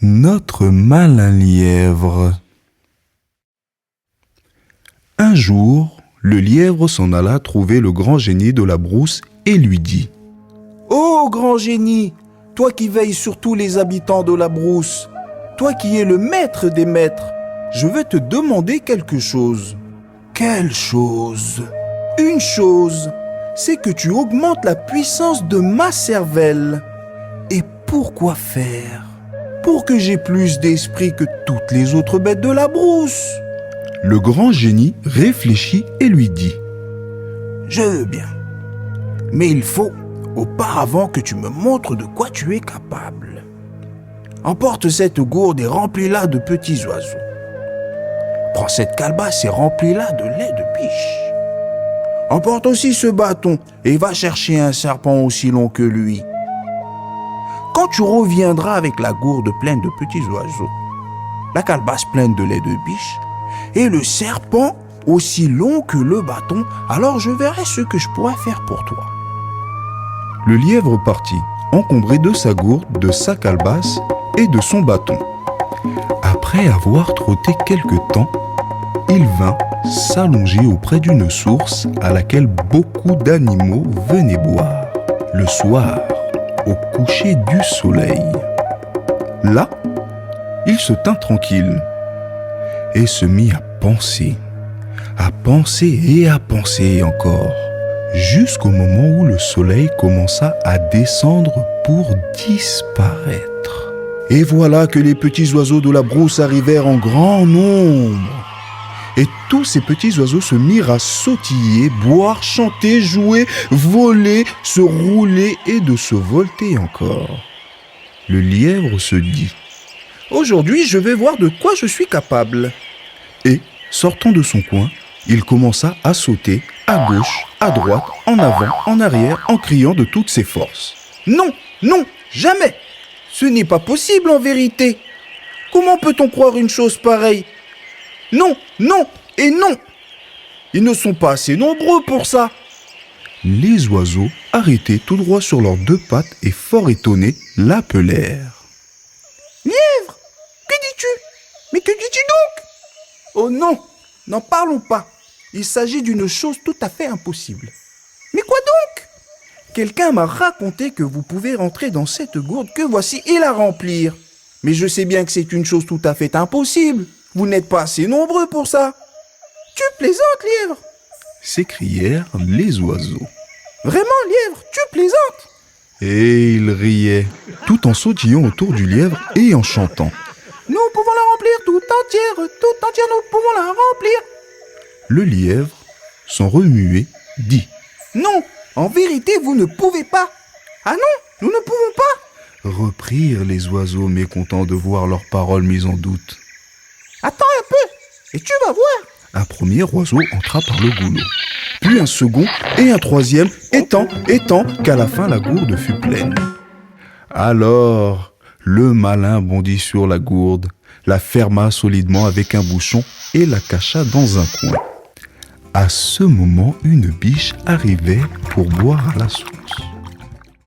Notre malin lièvre. Un jour, le lièvre s'en alla trouver le grand génie de la brousse et lui dit : « Ô grand génie, toi qui veilles sur tous les habitants de la brousse, toi qui es le maître des maîtres, je veux te demander quelque chose. » « Quelle chose ? » ?»« Une chose, c'est que tu augmentes la puissance de ma cervelle. Et pourquoi faire ? Pour que j'ai plus d'esprit que toutes les autres bêtes de la brousse. » Le grand génie réfléchit et lui dit : « Je veux bien, mais il faut auparavant que tu me montres de quoi tu es capable. Emporte cette gourde et remplis-la de petits oiseaux. Prends cette calebasse et remplis-la de lait de biche. Emporte aussi ce bâton et va chercher un serpent aussi long que lui. Quand tu reviendras avec la gourde pleine de petits oiseaux, la calebasse pleine de lait de biche et le serpent aussi long que le bâton, alors je verrai ce que je pourrai faire pour toi. » Le lièvre partit, encombré de sa gourde, de sa calebasse et de son bâton. Après avoir trotté quelque temps, il vint s'allonger auprès d'une source à laquelle beaucoup d'animaux venaient boire, le soir, au coucher du soleil. Là, il se tint tranquille et se mit à penser et à penser encore, jusqu'au moment où le soleil commença à descendre pour disparaître. Et voilà que les petits oiseaux de la brousse arrivèrent en grand nombre. Et tous ces petits oiseaux se mirent à sautiller, boire, chanter, jouer, voler, se rouler et de se volter encore. Le lièvre se dit : « Aujourd'hui, je vais voir de quoi je suis capable. » Et, sortant de son coin, il commença à sauter à gauche, à droite, en avant, en arrière, en criant de toutes ses forces. « Non, non, jamais! Ce n'est pas possible en vérité. Comment peut-on croire une chose pareille ? Non, non et non! Ils ne sont pas assez nombreux pour ça. » Les oiseaux, arrêtés tout droit sur leurs deux pattes et fort étonnés, l'appelèrent. « Lièvre, que dis-tu ? Mais que dis-tu donc ? » ?»« Oh non, n'en parlons pas. Il s'agit d'une chose tout à fait impossible. »« Mais quoi donc ? » ?»« Quelqu'un m'a raconté que vous pouvez rentrer dans cette gourde que voici et la remplir. Mais je sais bien que c'est une chose tout à fait impossible. Vous n'êtes pas assez nombreux pour ça. »« Tu plaisantes, lièvre ?» s'écrièrent les oiseaux. « Vraiment, lièvre, tu plaisantes ?» Et ils riaient, tout en sautillant autour du lièvre et en chantant. « Nous pouvons la remplir tout entière, nous pouvons la remplir. » Le lièvre, sans remuer, dit : « Non, en vérité, vous ne pouvez pas. »« Ah non, nous ne pouvons pas. » reprirent les oiseaux, mécontents de voir leurs paroles mises en doute. « Attends un peu, et tu vas voir. » Un premier oiseau entra par le goulot, puis un second et un troisième, et tant qu'à la fin la gourde fut pleine. Alors, le malin bondit sur la gourde, la ferma solidement avec un bouchon et la cacha dans un coin. À ce moment, une biche arrivait pour boire à la source.